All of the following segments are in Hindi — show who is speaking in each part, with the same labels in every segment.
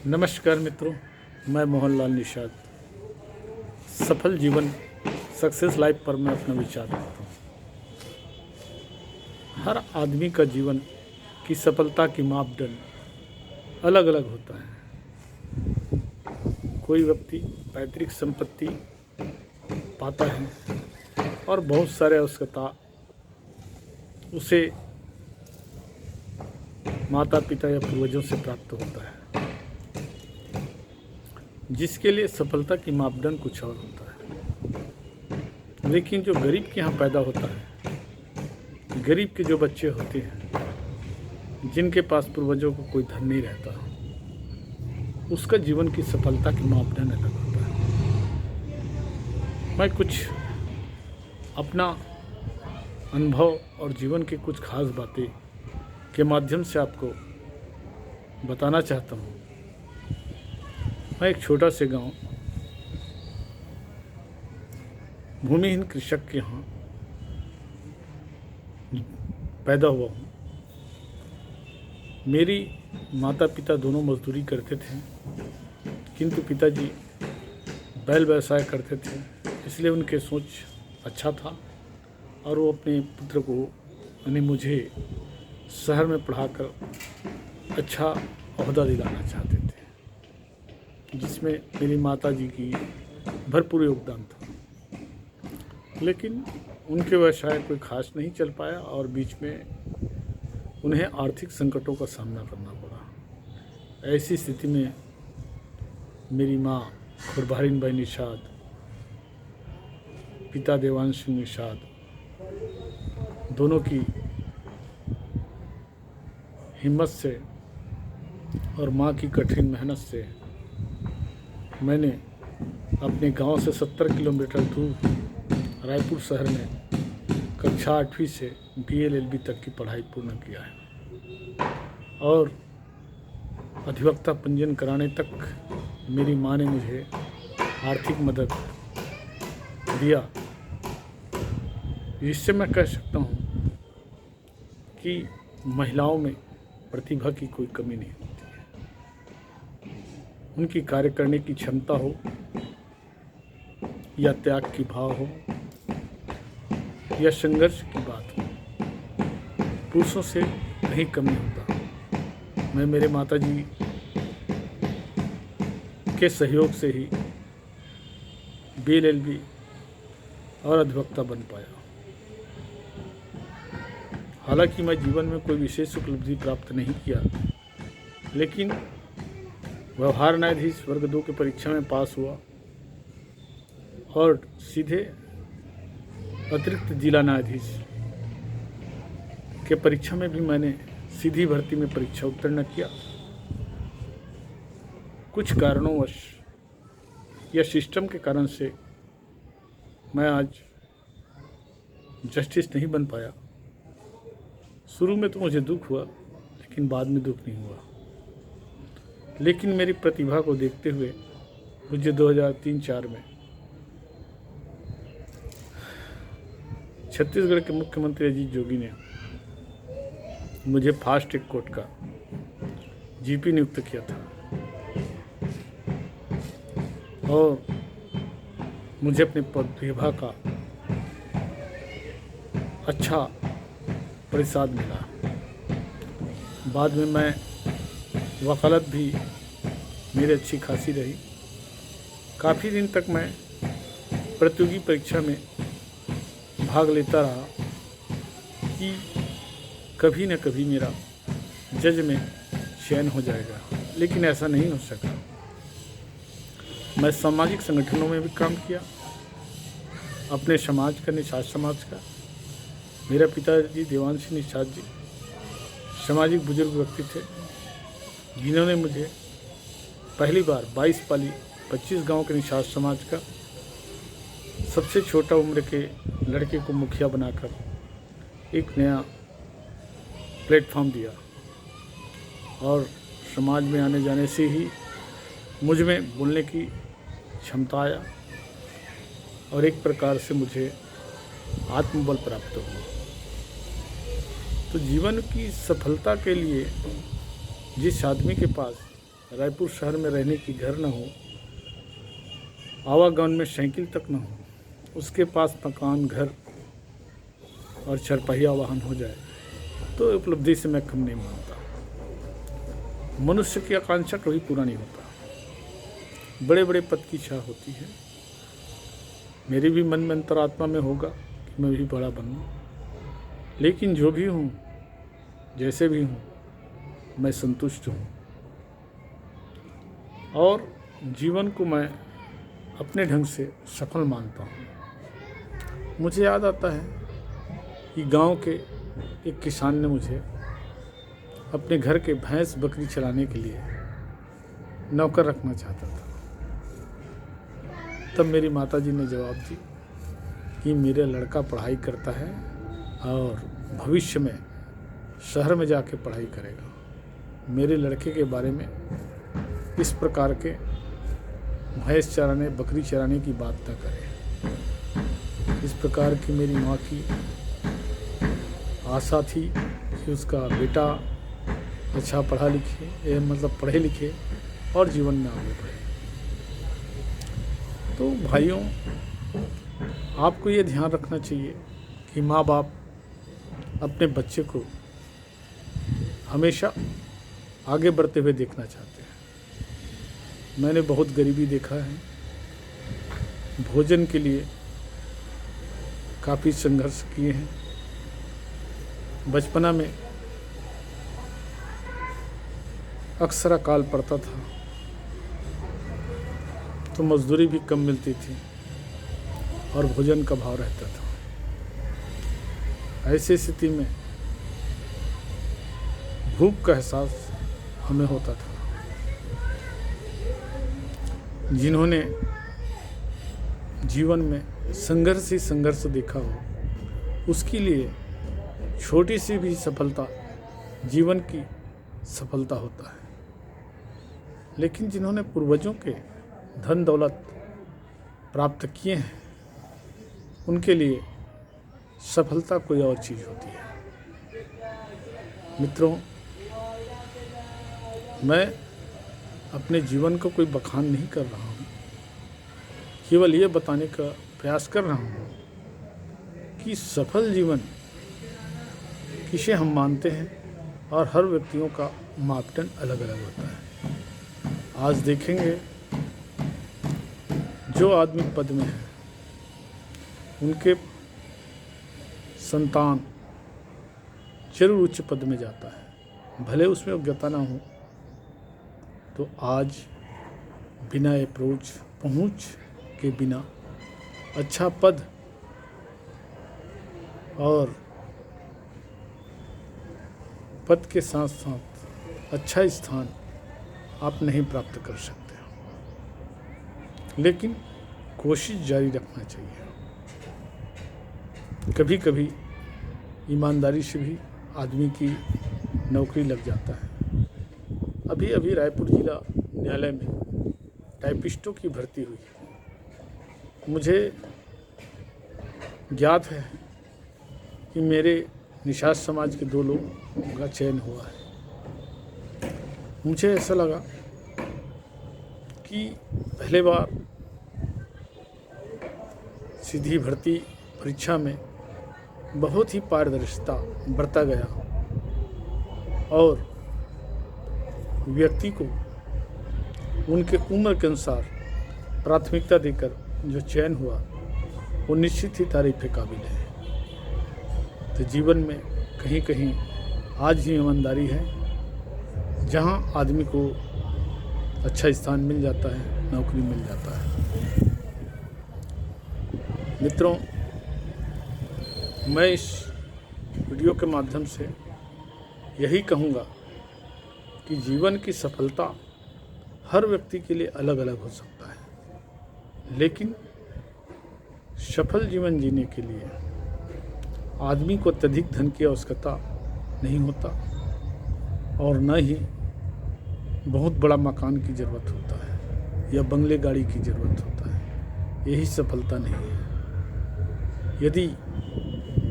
Speaker 1: नमस्कार मित्रों, मैं मोहनलाल निषाद। सफल जीवन सक्सेस लाइफ पर मैं अपना विचार रखता हूँ। हर आदमी का जीवन की सफलता की मापदंड अलग अलग होता है। कोई व्यक्ति पैतृक संपत्ति पाता है और बहुत सारे आवश्यकता उसे माता पिता या पूर्वजों से प्राप्त होता है, जिसके लिए सफलता की मापदंड कुछ और होता है। लेकिन जो गरीब के यहाँ पैदा होता है, गरीब के जो बच्चे होते हैं, जिनके पास पूर्वजों को कोई धन नहीं रहता, उसका जीवन की सफलता की मापदंड अलग होता है। मैं कुछ अपना अनुभव और जीवन की कुछ खास बातें के माध्यम से आपको बताना चाहता हूँ। मैं एक छोटा से गांव भूमिहीन कृषक के यहाँ पैदा हुआ हूँ। मेरी माता पिता दोनों मजदूरी करते थे, किंतु पिताजी बैल व्यवसाय करते थे, इसलिए उनके सोच अच्छा था और वो अपने पुत्र को यानी मुझे शहर में पढ़ाकर अच्छा ओहदा दिलाना चाहते थे, जिसमें मेरी माताजी की भरपूर योगदान था। लेकिन उनके व्यवसाय कोई खास नहीं चल पाया और बीच में उन्हें आर्थिक संकटों का सामना करना पड़ा। ऐसी स्थिति में मेरी माँ खुरबारिन बाई निषाद, पिता देवांश सिंह निषाद, दोनों की हिम्मत से और माँ की कठिन मेहनत से मैंने अपने गांव से 70 किलोमीटर दूर रायपुर शहर में कक्षा 8वीं से BA LLB तक की पढ़ाई पूर्ण किया है और अधिवक्ता पंजीयन कराने तक मेरी माँ ने मुझे आर्थिक मदद दिया, जिससे मैं कह सकता हूँ कि महिलाओं में प्रतिभा की कोई कमी नहीं होती है। उनकी कार्य करने की क्षमता हो या त्याग की भाव हो या संघर्ष की बात हो, पुरुषों से कहीं कम नहीं होता। मैं मेरे माताजी के सहयोग से ही BA LLB और अधिवक्ता बन पाया। हालांकि मैं जीवन में कोई विशेष उपलब्धि प्राप्त नहीं किया, लेकिन व्यवहार न्यायाधीश वर्ग 2 की परीक्षा में पास हुआ और सीधे अतिरिक्त जिला न्यायाधीश के परीक्षा में भी मैंने सीधी भर्ती में परीक्षा उत्तीर्ण किया। कुछ कारणोंवश या सिस्टम के कारण से मैं आज जस्टिस नहीं बन पाया। शुरू में तो मुझे दुख हुआ, लेकिन बाद में दुख नहीं हुआ। लेकिन मेरी प्रतिभा को देखते हुए मुझे 2003-04 में छत्तीसगढ़ के मुख्यमंत्री अजीत जोगी ने मुझे फास्ट ट्रैक कोर्ट का GP नियुक्त किया था और मुझे अपनी प्रतिभा का अच्छा प्रतिसाद मिला। बाद में मैं वकालत भी मेरी अच्छी खासी रही। काफ़ी दिन तक मैं प्रतियोगी परीक्षा में भाग लेता रहा कि कभी न कभी मेरा जज में चयन हो जाएगा, लेकिन ऐसा नहीं हो सका। मैं सामाजिक संगठनों में भी काम किया, अपने समाज का, निषाद समाज का। मेरा पिताजी देवांश सिंह निषाद जी सामाजिक बुजुर्ग व्यक्ति थे, जिन्होंने मुझे पहली बार 22 पाली 25 गांव के निषाद समाज का सबसे छोटा उम्र के लड़के को मुखिया बनाकर एक नया प्लेटफॉर्म दिया और समाज में आने जाने से ही मुझ में बोलने की क्षमता आया और एक प्रकार से मुझे आत्मबल प्राप्त हुआ। तो जीवन की सफलता के लिए जिस आदमी के पास रायपुर शहर में रहने की घर न हो, आवागमन में साइकिल तक न हो, उसके पास मकान, घर और चारपहिया वाहन हो जाए तो उपलब्धि से मैं कम नहीं मानता। मनुष्य की आकांक्षा कभी पूरा नहीं होता। बड़े बड़े पद की इच्छा होती है। मेरे भी मन में अंतरात्मा में होगा कि मैं भी बड़ा बनूं, लेकिन जो भी हूँ, जैसे भी हूँ, मैं संतुष्ट हूँ और जीवन को मैं अपने ढंग से सफल मानता हूँ। मुझे याद आता है कि गांव के एक किसान ने मुझे अपने घर के भैंस बकरी चराने के लिए नौकर रखना चाहता था। तब मेरी माताजी ने जवाब दी कि मेरा लड़का पढ़ाई करता है और भविष्य में शहर में जाके पढ़ाई करेगा। मेरे लड़के के बारे में इस प्रकार के भैंस चराने, बकरी चराने की बात न करें। इस प्रकार की मेरी माँ की आशा थी कि उसका बेटा अच्छा पढ़े लिखे और जीवन में आगे बढ़े। तो भाइयों, आपको ये ध्यान रखना चाहिए कि माँ बाप अपने बच्चे को हमेशा आगे बढ़ते हुए देखना चाहते हैं। मैंने बहुत गरीबी देखा है। भोजन के लिए काफ़ी संघर्ष किए हैं। बचपना में अक्सर अकाल पड़ता था तो मजदूरी भी कम मिलती थी और भोजन का भाव रहता था। ऐसी स्थिति में भूख का एहसास हमें होता था। जिन्होंने जीवन में संघर्ष ही संघर्ष देखा हो, उसके लिए छोटी सी भी सफलता जीवन की सफलता होता है। लेकिन जिन्होंने पूर्वजों के धन दौलत प्राप्त किए हैं, उनके लिए सफलता कोई और चीज़ होती है। मित्रों, मैं अपने जीवन को कोई बखान नहीं कर रहा हूँ, केवल ये बताने का प्रयास कर रहा हूँ कि सफल जीवन किसे हम मानते हैं और हर व्यक्तियों का मापदंड अलग अलग होता है। आज देखेंगे जो आदमी पद में है, उनके संतान जरूर उच्च पद में जाता है, भले उसमें योग्यता ना हो। तो आज बिना अप्रोच पहुँच के बिना अच्छा पद और पद के साथ साथ अच्छा स्थान आप नहीं प्राप्त कर सकते, लेकिन कोशिश जारी रखना चाहिए। कभी कभी ईमानदारी से भी आदमी की नौकरी लग जाता है। अभी रायपुर जिला न्यायालय में टाइपिस्टों की भर्ती हुई। मुझे ज्ञात है कि मेरे निषाद समाज के 2 लोगों का चयन हुआ है। मुझे ऐसा लगा कि पहले बार सीधी भर्ती परीक्षा में बहुत ही पारदर्शिता बरता गया और व्यक्ति को उनके उम्र के अनुसार प्राथमिकता देकर जो चयन हुआ वो निश्चित ही तारीफ के काबिल है। तो जीवन में कहीं कहीं आज भी ईमानदारी है, जहां आदमी को अच्छा स्थान मिल जाता है, नौकरी मिल जाता है। मित्रों, मैं इस वीडियो के माध्यम से यही कहूँगा कि जीवन की सफलता हर व्यक्ति के लिए अलग अलग हो सकता है, लेकिन सफल जीवन जीने के लिए आदमी को अत्यधिक धन की आवश्यकता नहीं होता और न ही बहुत बड़ा मकान की ज़रूरत होता है या बंगले गाड़ी की ज़रूरत होता है। यही सफलता नहीं है। यदि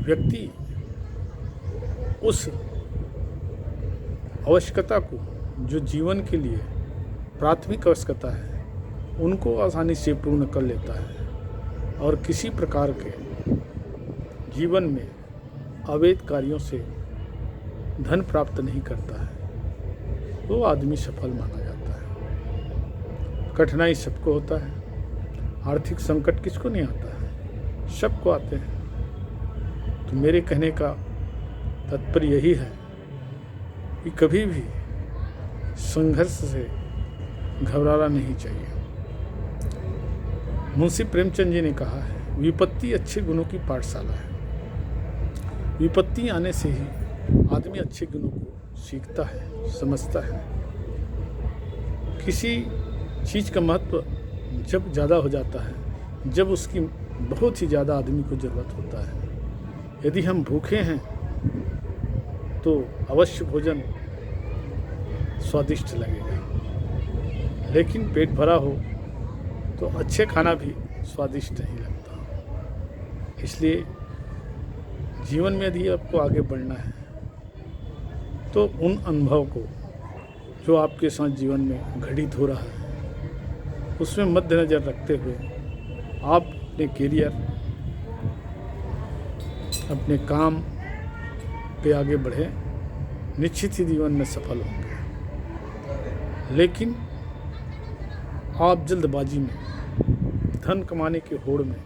Speaker 1: व्यक्ति उस आवश्यकता को जो जीवन के लिए प्राथमिक आवश्यकता है उनको आसानी से पूर्ण कर लेता है और किसी प्रकार के जीवन में अवैध कार्यों से धन प्राप्त नहीं करता है, वो आदमी सफल माना जाता है। कठिनाई सबको होता है, आर्थिक संकट किसको नहीं आता है, सबको आते हैं। तो मेरे कहने का तात्पर्य यही है कि कभी भी संघर्ष से घबराना नहीं चाहिए। मुंशी प्रेमचंद जी ने कहा है, विपत्ति अच्छे गुणों की पाठशाला है। विपत्ति आने से ही आदमी अच्छे गुणों को सीखता है, समझता है। किसी चीज़ का महत्व जब ज़्यादा हो जाता है, जब उसकी बहुत ही ज़्यादा आदमी को ज़रूरत होता है। यदि हम भूखे हैं तो अवश्य भोजन स्वादिष्ट लगेगा, लेकिन पेट भरा हो तो अच्छे खाना भी स्वादिष्ट नहीं लगता। इसलिए जीवन में यदि आपको आगे बढ़ना है तो उन अनुभव को जो आपके साथ जीवन में घटित हो रहा है उसमें मद्देनज़र रखते हुए आप अपने करियर, अपने काम पे आगे बढ़ें, निश्चित ही जीवन में सफल होंगे। लेकिन आप जल्दबाजी में, धन कमाने की होड़ में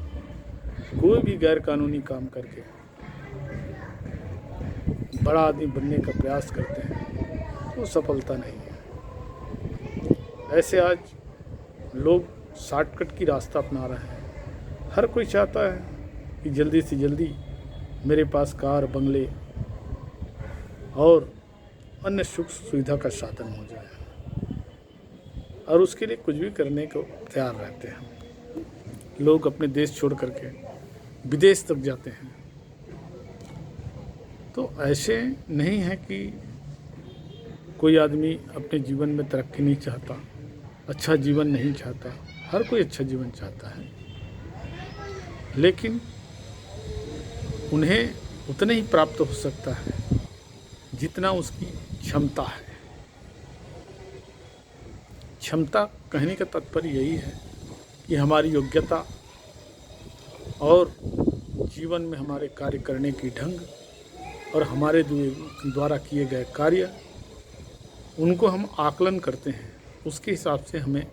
Speaker 1: कोई भी गैर कानूनी काम करके बड़ा आदमी बनने का प्रयास करते हैं तो सफलता नहीं है। ऐसे आज लोग शॉर्टकट की रास्ता अपना रहे हैं। हर कोई चाहता है कि जल्दी से जल्दी मेरे पास कार, बंगले और अन्य सुख सुविधा का साधन हो जाए, और उसके लिए कुछ भी करने को तैयार रहते हैं। लोग अपने देश छोड़ करके विदेश तक जाते हैं। तो ऐसे नहीं है कि कोई आदमी अपने जीवन में तरक्की नहीं चाहता, अच्छा जीवन नहीं चाहता। हर कोई अच्छा जीवन चाहता है, लेकिन उन्हें उतना ही प्राप्त हो सकता है जितना उसकी क्षमता है। क्षमता कहने का तात्पर्य यही है कि हमारी योग्यता और जीवन में हमारे कार्य करने की ढंग और हमारे द्वारा किए गए कार्य, उनको हम आकलन करते हैं। उसके हिसाब से हमें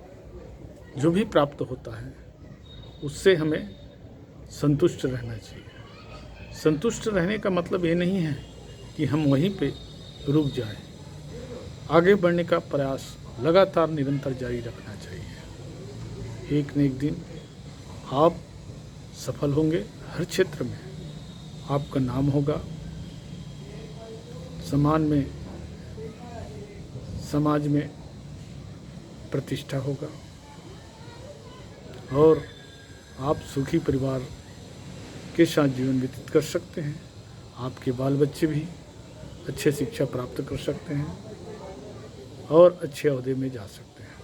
Speaker 1: जो भी प्राप्त होता है उससे हमें संतुष्ट रहना चाहिए। संतुष्ट रहने का मतलब ये नहीं है कि हम वहीं पे रुक जाएं। आगे बढ़ने का प्रयास लगातार निरंतर जारी रखना चाहिए। एक न एक दिन आप सफल होंगे। हर क्षेत्र में आपका नाम होगा, समाज में प्रतिष्ठा होगा और आप सुखी परिवार के साथ जीवन व्यतीत कर सकते हैं। आपके बाल बच्चे भी अच्छे शिक्षा प्राप्त कर सकते हैं और अच्छे ओहदे में जा सकते हैं।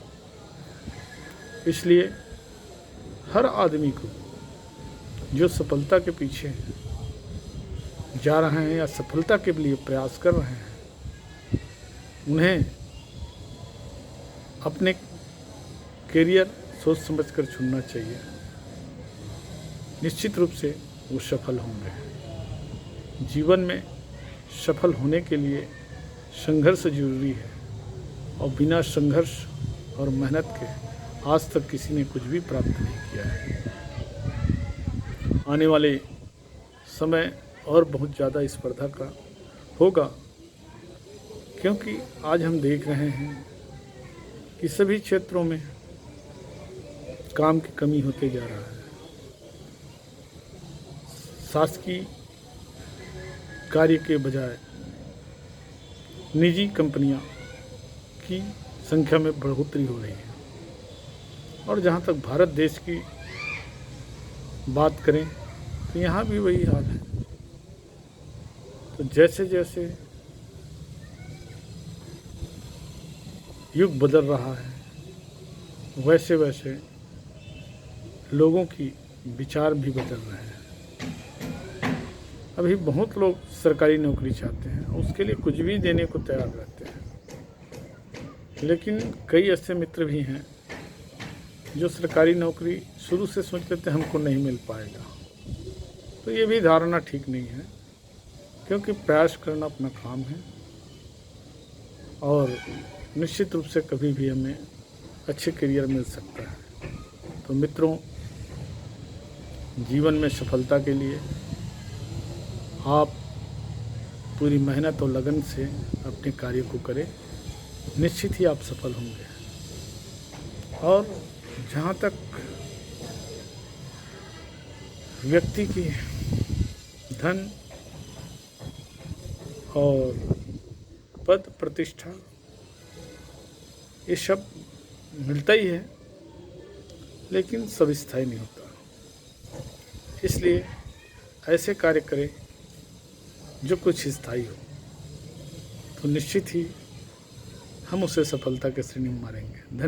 Speaker 1: इसलिए हर आदमी को जो सफलता के पीछे जा रहे हैं या सफलता के लिए प्रयास कर रहे हैं, उन्हें अपने करियर सोच समझकर चुनना चाहिए। निश्चित रूप से वो सफल होंगे। जीवन में सफल होने के लिए संघर्ष जरूरी है, और बिना संघर्ष और मेहनत के आज तक किसी ने कुछ भी प्राप्त नहीं किया है। आने वाले समय और बहुत ज़्यादा स्पर्धा का होगा, क्योंकि आज हम देख रहे हैं कि सभी क्षेत्रों में काम की कमी होते जा रहा है। शासकीय कार्य के बजाय निजी कंपनियां की संख्या में बढ़ोतरी हो रही है। और जहां तक भारत देश की बात करें तो यहाँ भी वही हाल है। तो जैसे जैसे युग बदल रहा है, वैसे वैसे लोगों की विचार भी बदल रहे हैं। अभी बहुत लोग सरकारी नौकरी चाहते हैं, उसके लिए कुछ भी देने को तैयार रहते हैं। लेकिन कई ऐसे मित्र भी हैं जो सरकारी नौकरी शुरू से सोच लेते हमको नहीं मिल पाएगा। तो ये भी धारणा ठीक नहीं है, क्योंकि प्रयास करना अपना काम है और निश्चित रूप से कभी भी हमें अच्छे करियर मिल सकता है। तो मित्रों, जीवन में सफलता के लिए आप पूरी मेहनत और लगन से अपने कार्य को करें, निश्चित ही आप सफल होंगे। और जहाँ तक व्यक्ति की धन और पद प्रतिष्ठा ये सब मिलता ही है, लेकिन सब स्थायी नहीं होता। इसलिए ऐसे कार्य करें जो कुछ स्थायी हो, तो निश्चित ही हम उसे सफलता के श्रेणी में मारेंगे। धन्यवाद।